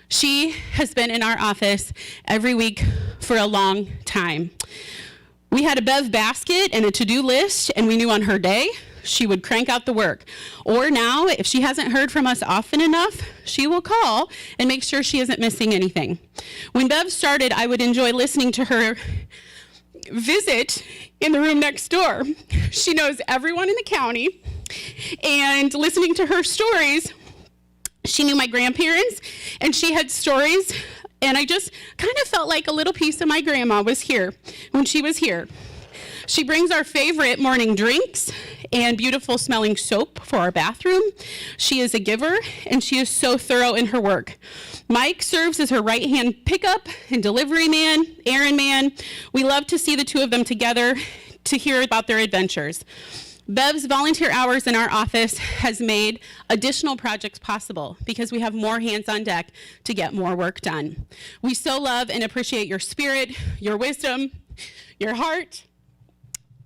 She has been in our office every week for a long time. We had a Bev basket and a to-do list, and we knew on her day she would crank out the work. Or now, if she hasn't heard from us often enough, she will call and make sure she isn't missing anything. When Bev started, I would enjoy listening to her visit in the room next door. She knows everyone in the county, and listening to her stories, she knew my grandparents, and she had stories, and I just kind of felt like a little piece of my grandma was here when she was here. She brings our favorite morning drinks and beautiful smelling soap for our bathroom. She is a giver, and she is so thorough in her work. Mike serves as her right-hand pickup and delivery man, errand man. We love to see the two of them together to hear about their adventures. Bev's volunteer hours in our office has made additional projects possible because we have more hands on deck to get more work done. We so love and appreciate your spirit, your wisdom, your heart,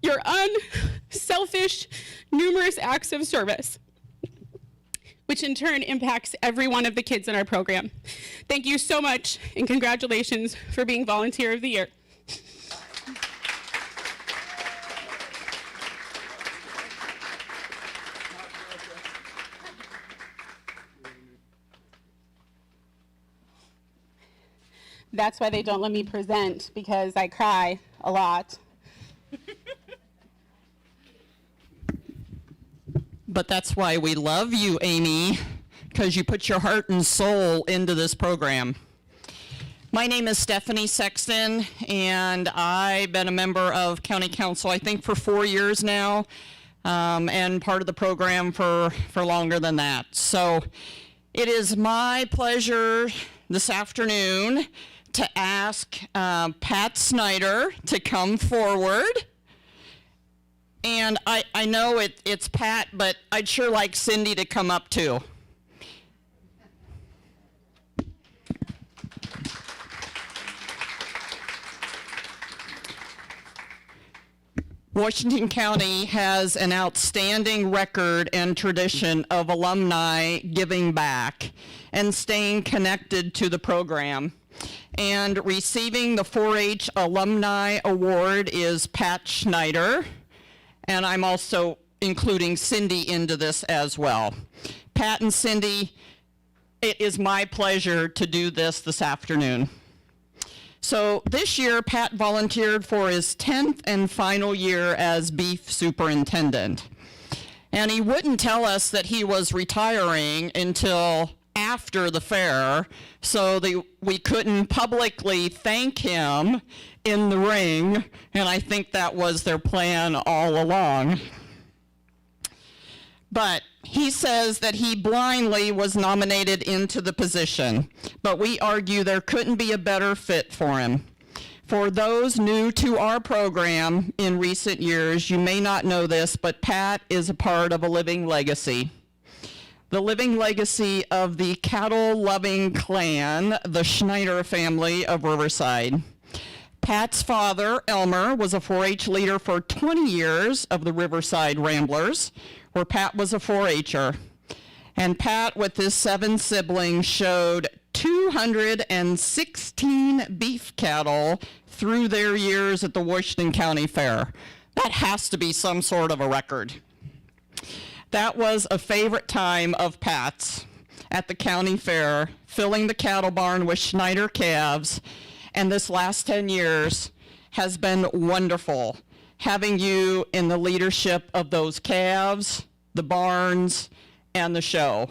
your unselfish, numerous acts of service, which in turn impacts every one of the kids in our program. Thank you so much, and congratulations for being Volunteer of the Year. That's why they don't let me present, because I cry a lot. But that's why we love you, Amy, because you put your heart and soul into this program. My name is Stephanie Sexton, and I've been a member of County Council, I think, for 4 years now, and part of the program for longer than that. So it is my pleasure this afternoon to ask Pat Snyder to come forward. And I know it's Pat, but I'd sure like Cindy to come up too. Washington County has an outstanding record and tradition of alumni giving back and staying connected to the program. And receiving the 4-H Alumni Award is Pat Schneider, and I'm also including Cindy into this as well. Pat and Cindy, it is my pleasure to do this afternoon. So this year, Pat volunteered for his 10th and final year as beef superintendent. And he wouldn't tell us that he was retiring until after the fair, so we couldn't publicly thank him in the ring, and I think that was their plan all along. But he says that he blindly was nominated into the position, but we argue there couldn't be a better fit for him. For those new to our program in recent years, you may not know this, but Pat is a part of a living legacy. The living legacy of the cattle-loving clan, the Schneider family of Riverside. Pat's father, Elmer, was a 4-H leader for 20 years of the Riverside Ramblers, where Pat was a 4-H'er. And Pat, with his 7 siblings, showed 216 beef cattle through their years at the Washington County Fair. That has to be some sort of a record. That was a favorite time of Pat's at the county fair, filling the cattle barn with Schneider calves, and this last 10 years has been wonderful, having you in the leadership of those calves, the barns, and the show.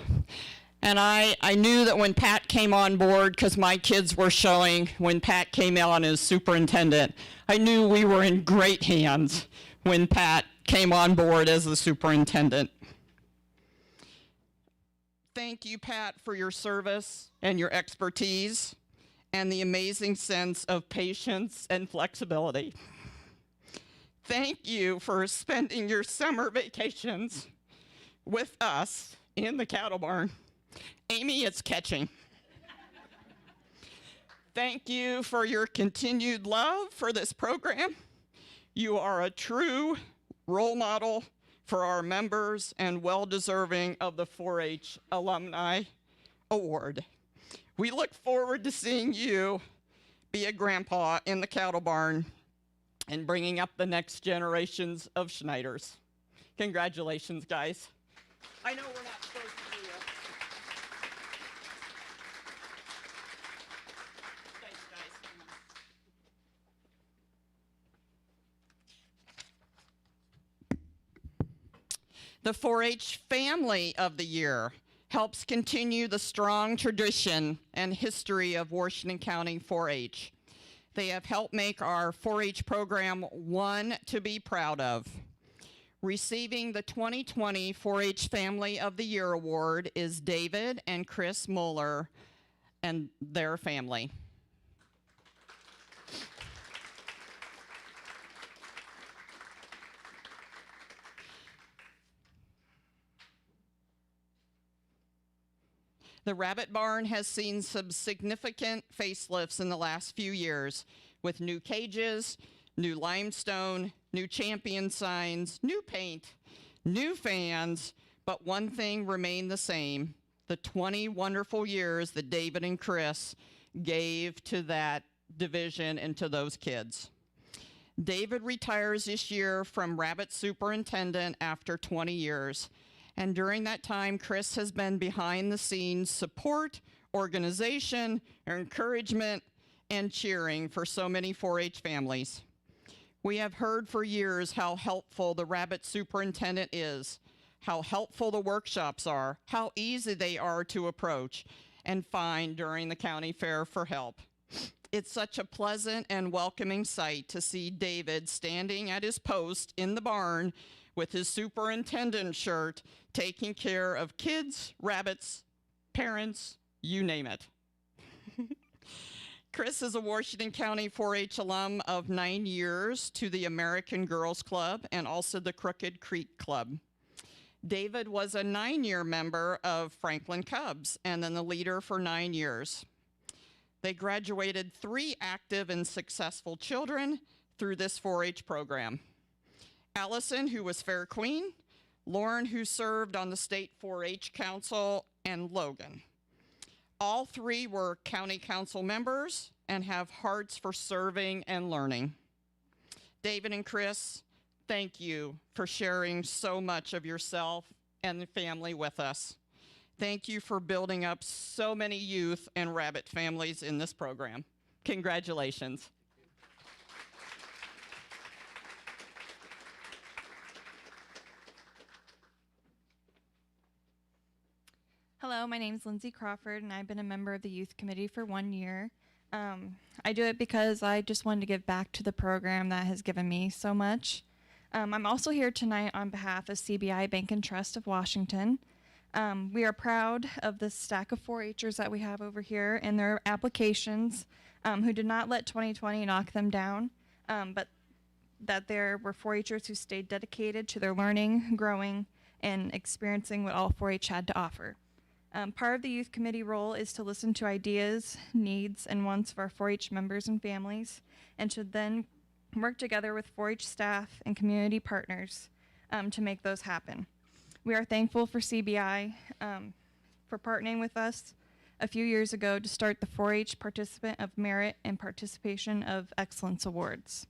And I knew that when Pat came on board, because my kids were showing when Pat came on as superintendent, I knew we were in great hands when Pat came on board as the superintendent. Thank you, Pat, for your service and your expertise and the amazing sense of patience and flexibility. Thank you for spending your summer vacations with us in the cattle barn. Amy, it's catching. Thank you for your continued love for this program. You are a true role model for our members and well-deserving of the 4-H Alumni Award. We look forward to seeing you be a grandpa in the cattle barn and bringing up the next generations of Schneiders. Congratulations, guys. I know we're not supposed to do it. Thanks, guys. The 4-H Family of the Year helps continue the strong tradition and history of Washington County 4-H. They have helped make our 4-H program one to be proud of. Receiving the 2020 4-H Family of the Year Award is David and Chris Mueller and their family. The Rabbit Barn has seen some significant facelifts in the last few years with new cages, new limestone, new champion signs, new paint, new fans, but one thing remained the same: the 20 wonderful years that David and Chris gave to that division and to those kids. David retires this year from Rabbit Superintendent after 20 years. And during that time, Chris has been behind the scenes support, organization, encouragement, and cheering for so many 4-H families. We have heard for years how helpful the Rabbit Superintendent is, how helpful the workshops are, how easy they are to approach and find during the county fair for help. It's such a pleasant and welcoming sight to see David standing at his post in the barn with his superintendent shirt, taking care of kids, rabbits, parents, you name it. Chris is a Washington County 4-H alum of 9 years to the American Girls Club and also the Crooked Creek Club. David was a 9-year member of Franklin Cubs and then the leader for 9 years. They graduated 3 active and successful children through this 4-H program. Allison, who was Fair Queen, Lauren, who served on the State 4-H Council, and Logan. All 3 were county council members and have hearts for serving and learning. David and Chris, thank you for sharing so much of yourself and the family with us. Thank you for building up so many youth and rabbit families in this program. Congratulations. Hello, my name is Lindsay Crawford, and I've been a member of the youth committee for 1 year. I do it because I just wanted to give back to the program that has given me so much. I'm also here tonight on behalf of CBI Bank and Trust of Washington. We are proud of the stack of 4-Hers that we have over here and their applications, who did not let 2020 knock them down, but that there were 4-Hers who stayed dedicated to their learning, growing, and experiencing what all 4-H had to offer. Part of the youth committee role is to listen to ideas, needs, and wants of our 4-H members and families, and should then work together with 4-H staff and community partners to make those happen. We are thankful for CBI for partnering with us a few years ago to start the 4-H Participant of Merit and Participation of Excellence Awards.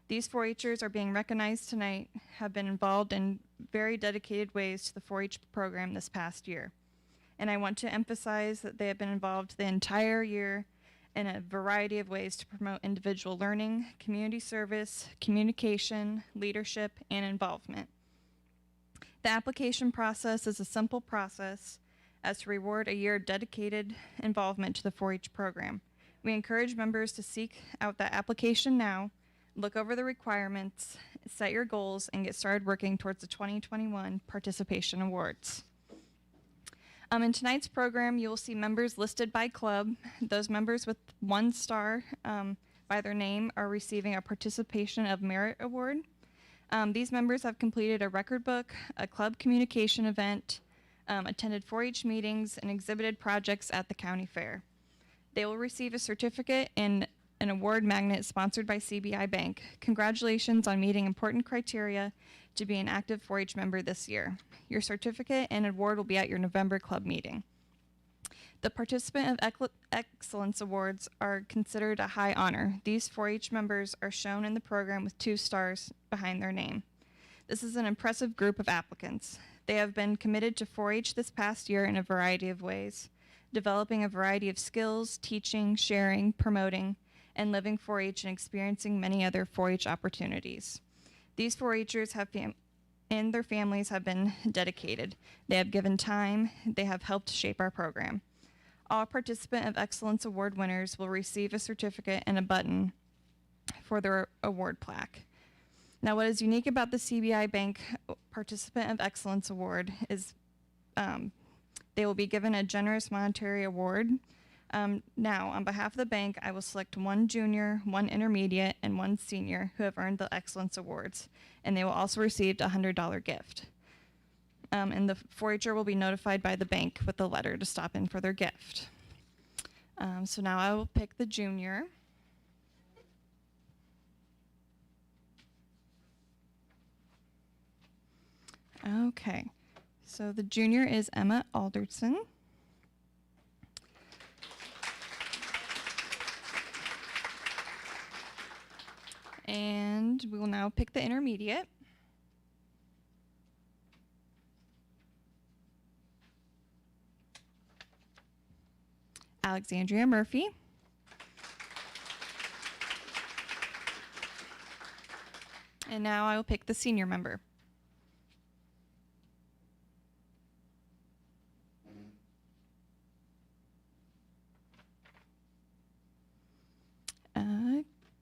These 4-Hers are being recognized tonight, have been involved in very dedicated ways to the 4-H program this past year. And I want to emphasize that they have been involved the entire year in a variety of ways to promote individual learning, community service, communication, leadership, and involvement. The application process is a simple process as to reward a year of dedicated involvement to the 4-H program. We encourage members to seek out that application now, look over the requirements, set your goals, and get started working towards the 2021 Participation Awards. In tonight's program, you will see members listed by club. Those members with 1 star by their name are receiving a Participation of Merit Award. These members have completed a record book, a club communication event, attended 4-H meetings, and exhibited projects at the county fair. They will receive a certificate and an award magnet sponsored by CBI Bank. Congratulations on meeting important criteria to be an active 4-H member this year. Your certificate and award will be at your November club meeting. The Participant of Excellence Awards are considered a high honor. These 4-H members are shown in the program with 2 stars behind their name. This is an impressive group of applicants. They have been committed to 4-H this past year in a variety of ways, developing a variety of skills, teaching, sharing, promoting, and living 4-H and experiencing many other 4-H opportunities. These 4-Hers and their families have been dedicated. They have given time. They have helped shape our program. All Participant of Excellence Award winners will receive a certificate and a button for their award plaque. Now, what is unique about the CBI Bank Participant of Excellence Award is they will be given a generous monetary award. Now, on behalf of the bank, I will select 1 junior, 1 intermediate, and 1 senior who have earned the Excellence Awards, and they will also receive a $100 gift. And the 4-Her will be notified by the bank with a letter to stop in for their gift. So now I will pick the junior. Okay, so the junior is Emma Alderson. And we will now pick the intermediate. Alexandria Murphy. And now I will pick the senior member.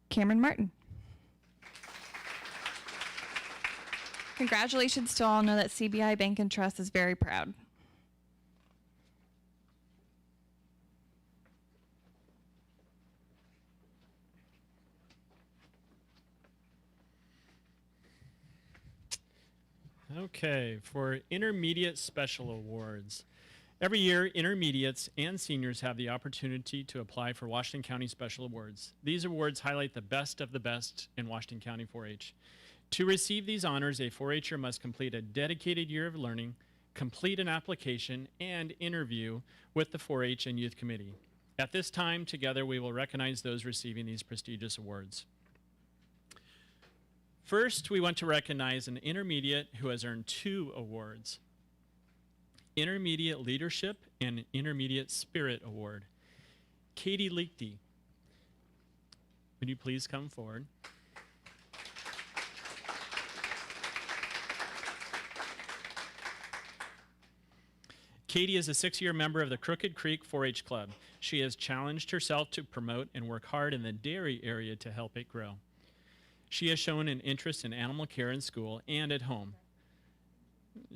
Cameron Martin. Congratulations to all. Know that CBI Bank and Trust is very proud. Okay, for Intermediate Special Awards. Every year, intermediates and seniors have the opportunity to apply for Washington County Special Awards. These awards highlight the best of the best in Washington County 4-H. To receive these honors, a 4-Her must complete a dedicated year of learning, complete an application, and interview with the 4-H and Youth Committee. At this time, together, we will recognize those receiving these prestigious awards. First, we want to recognize an intermediate who has earned 2 awards. Intermediate Leadership and Intermediate Spirit Award. Katie Lichty, would you please come forward? Katie is a 6-year member of the Crooked Creek 4-H Club. She has challenged herself to promote and work hard in the dairy area to help it grow. She has shown an interest in animal care in school and at home.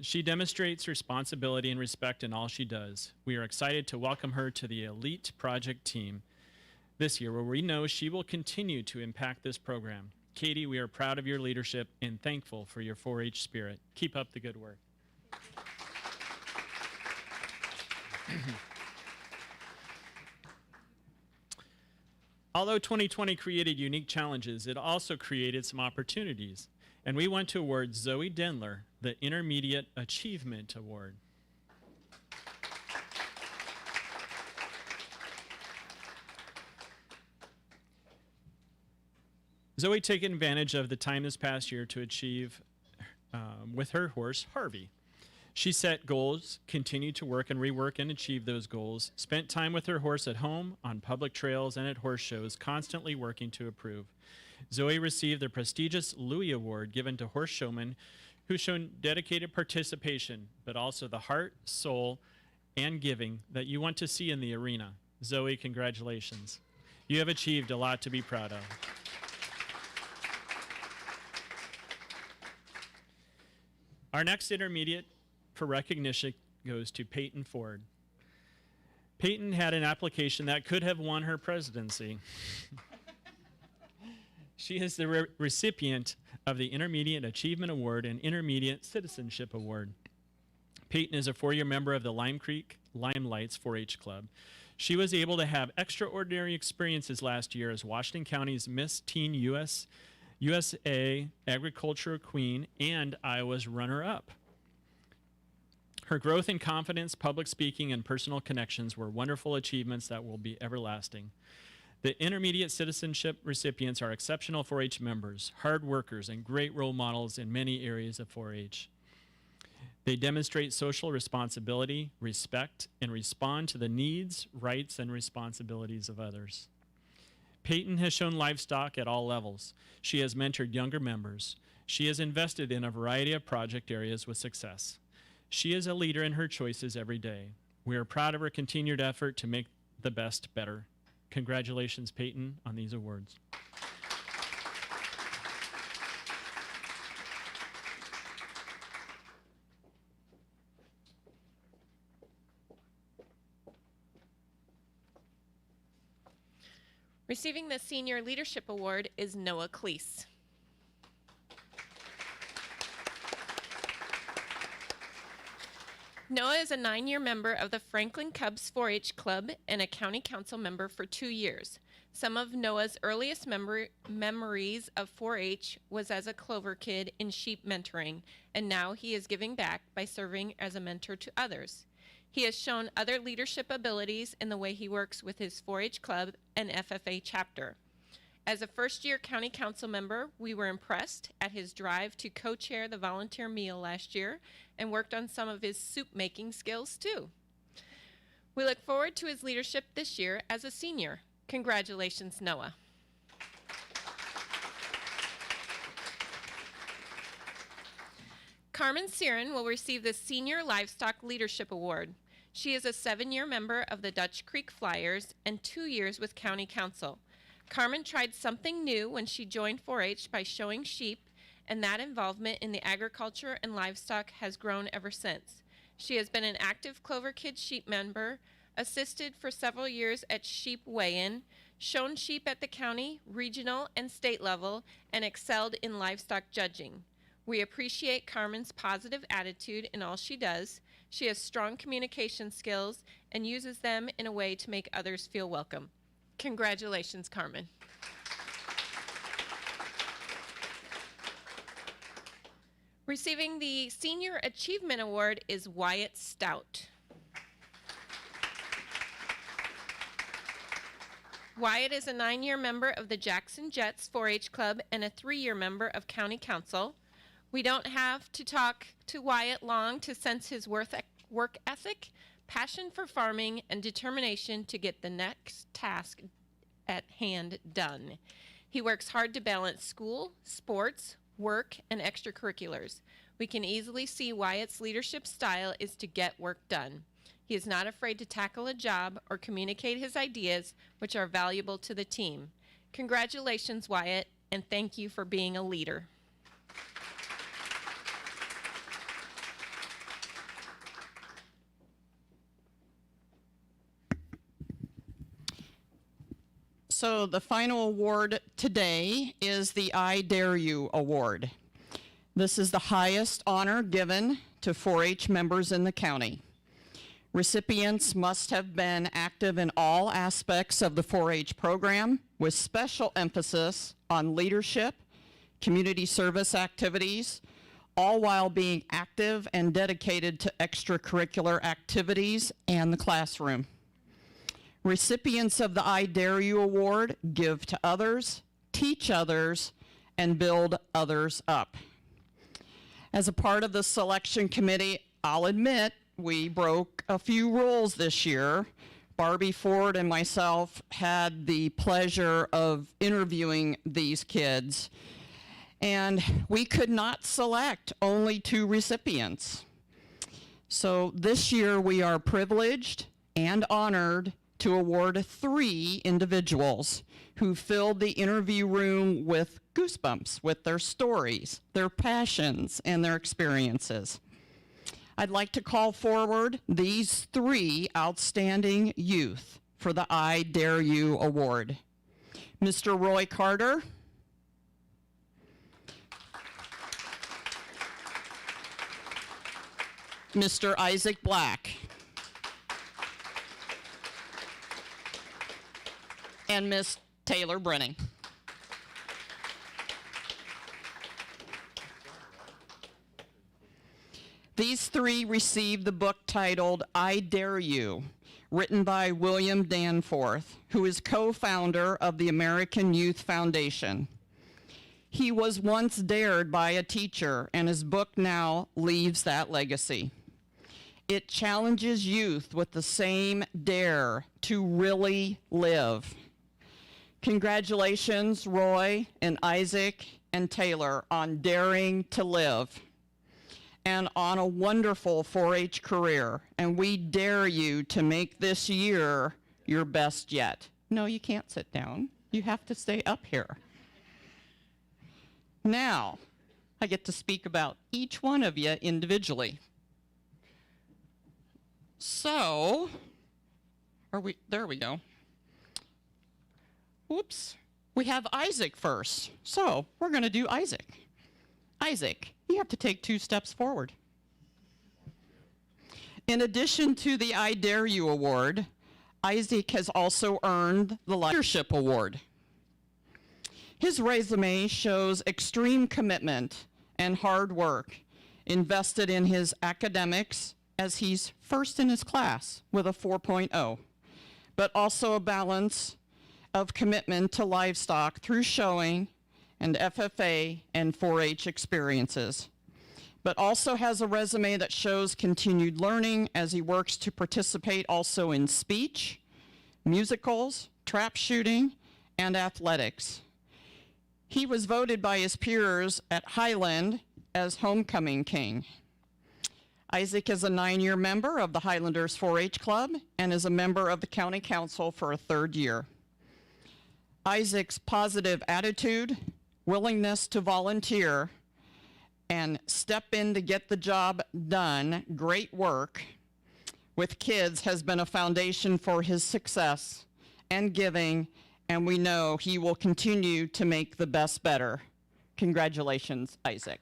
She demonstrates responsibility and respect in all she does. We are excited to welcome her to the Elite Project team this year, where we know she will continue to impact this program. Katie, we are proud of your leadership and thankful for your 4-H spirit. Keep up the good work. Although 2020 created unique challenges, it also created some opportunities. And we want to award Zoe Denler the Intermediate Achievement Award. Zoe took advantage of the time this past year to achieve with her horse, Harvey. She set goals, continued to work and rework and achieve those goals, spent time with her horse at home, on public trails, and at horse shows, constantly working to improve. Zoe received the prestigious Louis Award given to horse showmen who've shown dedicated participation, but also the heart, soul, and giving that you want to see in the arena. Zoe, congratulations. You have achieved a lot to be proud of. Our next intermediate for recognition goes to Peyton Ford. Peyton had an application that could have won her presidency. She is the recipient of the Intermediate Achievement Award and Intermediate Citizenship Award. Peyton is a 4-year member of the Lime Creek Limelights 4-H Club. She was able to have extraordinary experiences last year as Washington County's Miss Teen USA Agriculture Queen and Iowa's runner-up. Her growth in confidence, public speaking, and personal connections were wonderful achievements that will be everlasting. The intermediate citizenship recipients are exceptional 4-H members, hard workers, and great role models in many areas of 4-H. They demonstrate social responsibility, respect, and respond to the needs, rights, and responsibilities of others. Peyton has shown livestock at all levels. She has mentored younger members. She has invested in a variety of project areas with success. She is a leader in her choices every day. We are proud of her continued effort to make the best better. Congratulations, Peyton, on these awards. Receiving the Senior Leadership Award is Noah Cleese. Noah is a 9-year member of the Franklin Cubs 4-H Club and a county council member for 2 years. Some of Noah's earliest memories of 4-H was as a Clover kid in sheep mentoring, and now he is giving back by serving as a mentor to others. He has shown other leadership abilities in the way he works with his 4-H club and FFA chapter. As a first-year county council member, we were impressed at his drive to co-chair the volunteer meal last year and worked on some of his soup-making skills, too. We look forward to his leadership this year as a senior. Congratulations, Noah. Carmen Siren will receive the Senior Livestock Leadership Award. She is a 7-year member of the Dutch Creek Flyers and 2 years with County Council. Carmen tried something new when she joined 4-H by showing sheep, and that involvement in the agriculture and livestock has grown ever since. She has been an active Clover Kids sheep member, assisted for several years at sheep weigh-in, shown sheep at the county, regional, and state level, and excelled in livestock judging. We appreciate Carmen's positive attitude in all she does. She has strong communication skills and uses them in a way to make others feel welcome. Congratulations, Carmen. Receiving the Senior Achievement Award is Wyatt Stout. Wyatt is a 9-year member of the Jackson Jets 4-H Club and a 3-year member of County Council. We don't have to talk to Wyatt long to sense his work ethic, passion for farming, and determination to get the next task at hand done. He works hard to balance school, sports, work, and extracurriculars. We can easily see Wyatt's leadership style is to get work done. He is not afraid to tackle a job or communicate his ideas, which are valuable to the team. Congratulations, Wyatt, and thank you for being a leader. So the final award today is the I Dare You Award. This is the highest honor given to 4-H members in the county. Recipients must have been active in all aspects of the 4-H program, with special emphasis on leadership, community service activities, all while being active and dedicated to extracurricular activities and the classroom. Recipients of the I Dare You Award give to others, teach others, and build others up. As a part of the selection committee, I'll admit we broke a few rules this year. Barbie Ford and myself had the pleasure of interviewing these kids, and we could not select only 2 recipients. So this year we are privileged and honored to award 3 individuals who filled the interview room with goosebumps with their stories, their passions, and their experiences. I'd like to call forward these 3 outstanding youth for the I Dare You Award. Mr. Roy Carter, Mr. Isaac Black, and Miss Taylor Brenning. These three received the book titled I Dare You, written by William Danforth, who is co-founder of the American Youth Foundation. He was once dared by a teacher, and his book now leaves that legacy. It challenges youth with the same dare to really live. Congratulations, Roy and Isaac and Taylor, on daring to live and on a wonderful 4-H career. And we dare you to make this year your best yet. No, you can't sit down. You have to stay up here. Now, I get to speak about each one of you individually. So, there we go. Whoops. We have Isaac first. So, we're going to do Isaac. Isaac, you have to take 2 steps forward. In addition to the I Dare You Award, Isaac has also earned the Leadership Award. His resume shows extreme commitment and hard work invested in his academics, as he's first in his class with a 4.0, but also a balance of commitment to livestock through showing and FFA and 4-H experiences, but also has a resume that shows continued learning as he works to participate also in speech, musicals, trap shooting, and athletics. He was voted by his peers at Highland as Homecoming King. Isaac is a 9-year member of the Highlanders 4-H Club and is a member of the County Council for a 3rd year. Isaac's positive attitude, willingness to volunteer, and step in to get the job done, great work with kids has been a foundation for his success and giving, and we know he will continue to make the best better. Congratulations, Isaac.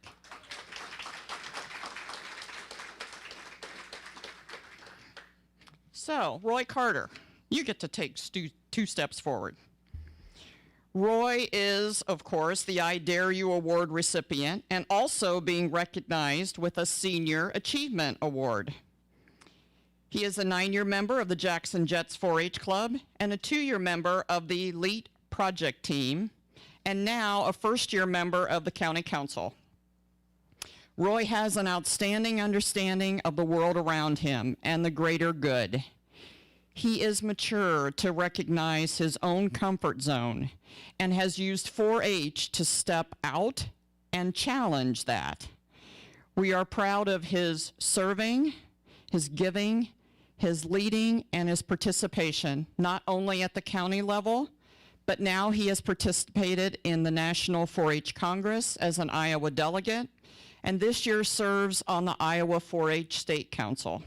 So, Roy Carter, you get to take 2 steps forward. Roy is, of course, the I Dare You Award recipient and also being recognized with a Senior Achievement Award. He is a 9-year member of the Jackson Jets 4-H Club and a 2-year member of the Elite Project Team, and now a 1st-year member of the County Council. Roy has an outstanding understanding of the world around him and the greater good. He is mature to recognize his own comfort zone and has used 4-H to step out and challenge that. We are proud of his serving, his giving, his leading, and his participation, not only at the county level, but now he has participated in the National 4-H Congress as an Iowa delegate, and this year serves on the Iowa 4-H State Council.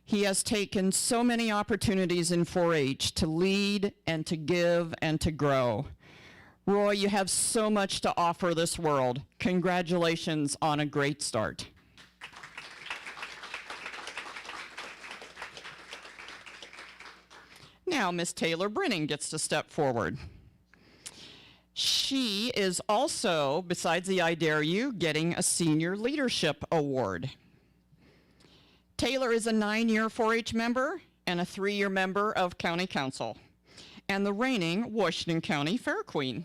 He has taken so many opportunities in 4-H to lead and to give and to grow. Roy, you have so much to offer this world. Congratulations on a great start. Now, Miss Taylor Brenning gets to step forward. She is also, besides the I Dare You, getting a Senior Leadership Award. Taylor is a 9-year 4-H member and a 3-year member of County Council and the reigning Washington County Fair Queen.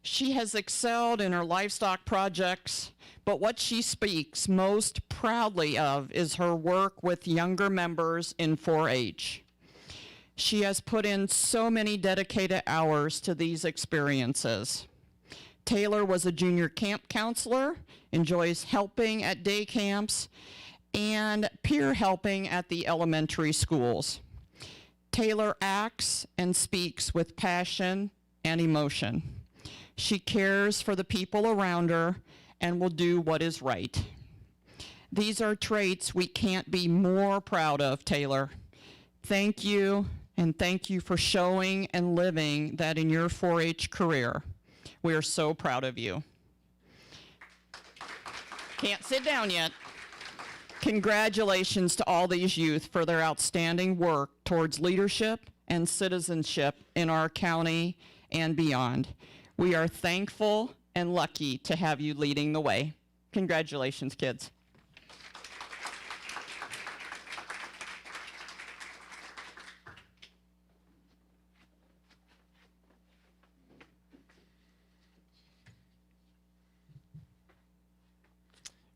She has excelled in her livestock projects, but what she speaks most proudly of is her work with younger members in 4-H. She has put in so many dedicated hours to these experiences. Taylor was a junior camp counselor, enjoys helping at day camps, and peer helping at the elementary schools. Taylor acts and speaks with passion and emotion. She cares for the people around her and will do what is right. These are traits we can't be more proud of, Taylor. Thank you, and thank you for showing and living that in your 4-H career. We are so proud of you. Can't sit down yet. Congratulations to all these youth for their outstanding work towards leadership and citizenship in our county and beyond. We are thankful and lucky to have you leading the way. Congratulations, kids.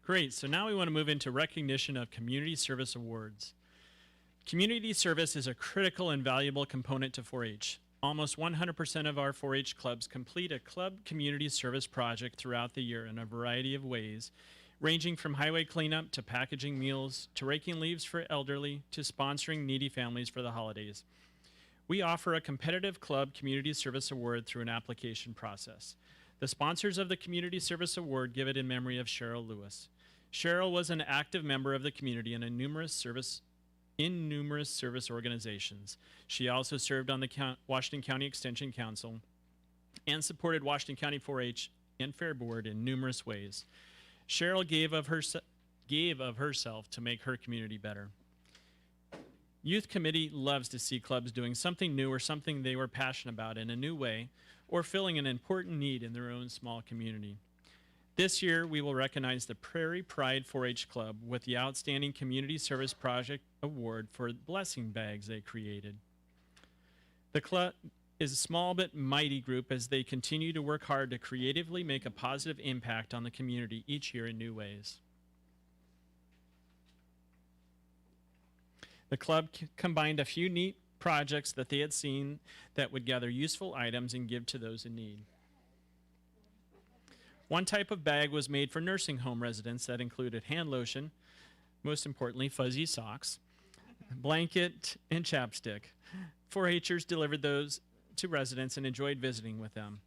Great. So now we want to move into recognition of community service awards. Community service is a critical and valuable component to 4-H. Almost 100% of our 4-H clubs complete a club community service project throughout the year in a variety of ways, ranging from highway cleanup to packaging meals to raking leaves for elderly to sponsoring needy families for the holidays. We offer a competitive club community service award through an application process. The sponsors of the Community Service Award give it in memory of Cheryl Lewis. Cheryl was an active member of the community in numerous service organizations. She also served on the Washington County Extension Council and supported Washington County 4-H and Fair Board in numerous ways. Cheryl gave of herself to make her community better. Youth Committee loves to see clubs doing something new or something they were passionate about in a new way, or filling an important need in their own small community. This year, we will recognize the Prairie Pride 4-H Club with the Outstanding Community Service Project Award for blessing bags they created. The club is a small but mighty group as they continue to work hard to creatively make a positive impact on the community each year in new ways. The club combined a few neat projects that they had seen that would gather useful items and give to those in need. One type of bag was made for nursing home residents that included hand lotion, most importantly, fuzzy socks, blanket, and chapstick. 4-H'ers delivered those to residents and enjoyed visiting with them.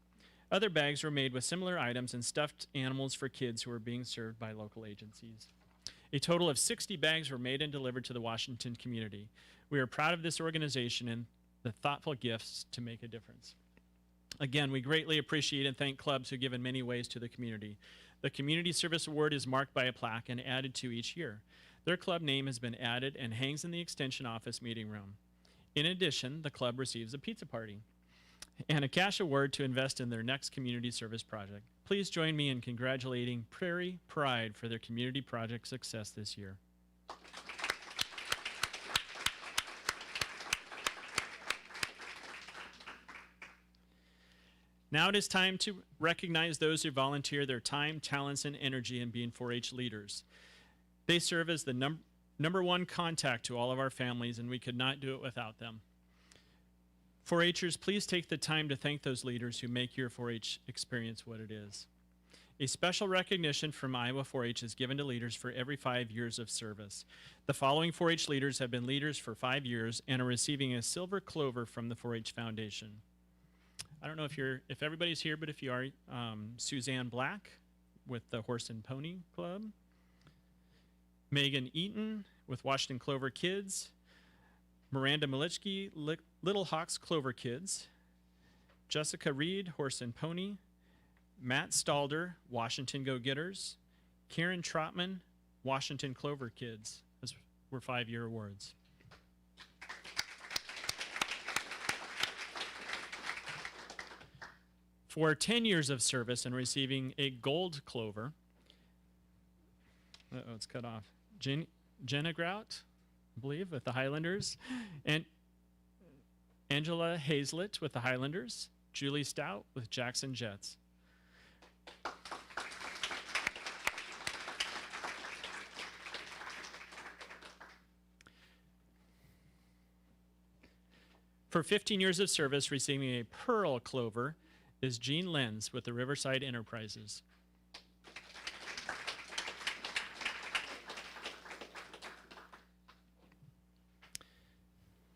Other bags were made with similar items and stuffed animals for kids who were being served by local agencies. A total of 60 bags were made and delivered to the Washington community. We are proud of this organization and the thoughtful gifts to make a difference. Again, we greatly appreciate and thank clubs who give in many ways to the community. The Community Service Award is marked by a plaque and added to each year. Their club name has been added and hangs in the Extension office meeting room. In addition, the club receives a pizza party and a cash award to invest in their next community service project. Please join me in congratulating Prairie Pride for their community project success this year. Now it is time to recognize those who volunteer their time, talents, and energy in being 4-H leaders. They serve as the number one contact to all of our families, and we could not do it without them. 4-H'ers, please take the time to thank those leaders who make your 4-H experience what it is. A special recognition from Iowa 4-H is given to leaders for every 5 years of service. The following 4-H leaders have been leaders for 5 years and are receiving a Silver Clover from the 4-H Foundation. I don't know if everybody's here, but if you are, Suzanne Black with the Horse and Pony Club, Megan Eaton with Washington Clover Kids, Miranda Milichki, Little Hawks Clover Kids, Jessica Reed, Horse and Pony, Matt Stalder, Washington Go-Getters, Karen Trotman, Washington Clover Kids. Those were 5-year awards. For 10 years of service and receiving a Gold Clover, it's cut off, Jenna Grout, I believe, with the Highlanders, and Angela Hazlett with the Highlanders, Julie Stout with Jackson Jets. For 15 years of service, receiving a Pearl Clover is Jean Lenz with the Riverside Enterprises.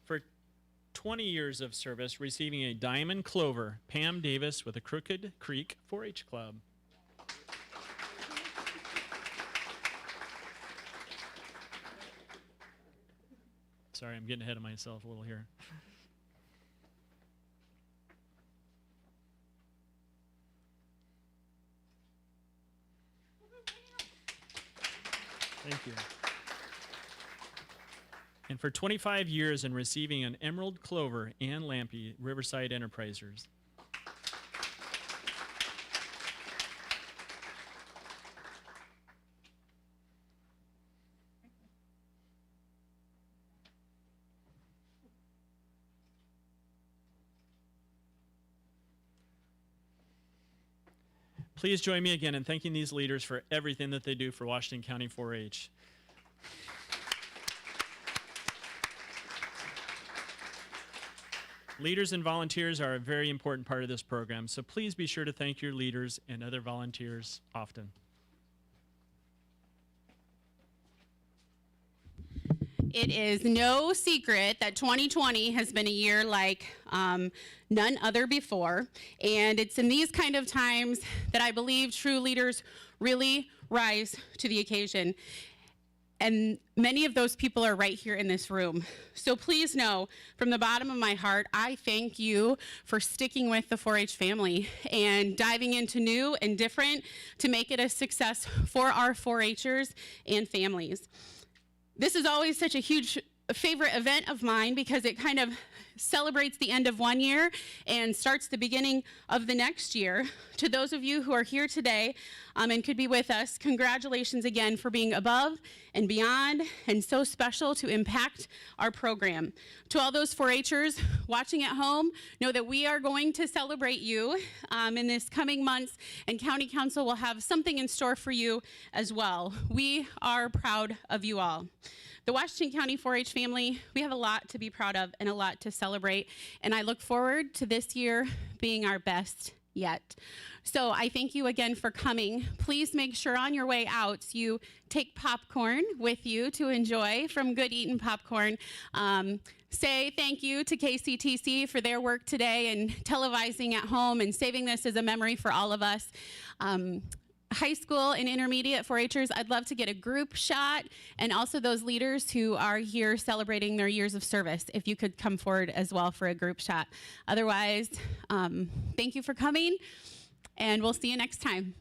For 20 years of service, receiving a Diamond Clover, Pam Davis with the Crooked Creek 4-H Club. Sorry, I'm getting ahead of myself a little here. Thank you. And for 25 years and receiving an Emerald Clover, Ann Lampy, Riverside Enterprisers. Please join me again in thanking these leaders for everything that they do for Washington County 4-H. Leaders and volunteers are a very important part of this program, so please be sure to thank your leaders and other volunteers often. It is no secret that 2020 has been a year like none other before. And it's in these kind of times that I believe true leaders really rise to the occasion. And many of those people are right here in this room. So please know, from the bottom of my heart, I thank you for sticking with the 4-H family and diving into new and different to make it a success for our 4-Hers and families. This is always such a huge favorite event of mine because it kind of celebrates the end of one year and starts the beginning of the next year. To those of you who are here today and could be with us, congratulations again for being above and beyond and so special to impact our program. To all those 4-Hers watching at home, know that we are going to celebrate you in this coming months, and County Council will have something in store for you as well. We are proud of you all. The Washington County 4-H family, we have a lot to be proud of and a lot to celebrate, and I look forward to this year being our best yet. So I thank you again for coming. Please make sure on your way out you take popcorn with you to enjoy from Good Eatin' Popcorn. Say thank you to KCTC for their work today and televising at home and saving this as a memory for all of us. High school and intermediate 4-Hers, I'd love to get a group shot, and also those leaders who are here celebrating their years of service, if you could come forward as well for a group shot. Otherwise, thank you for coming, and we'll see you next time.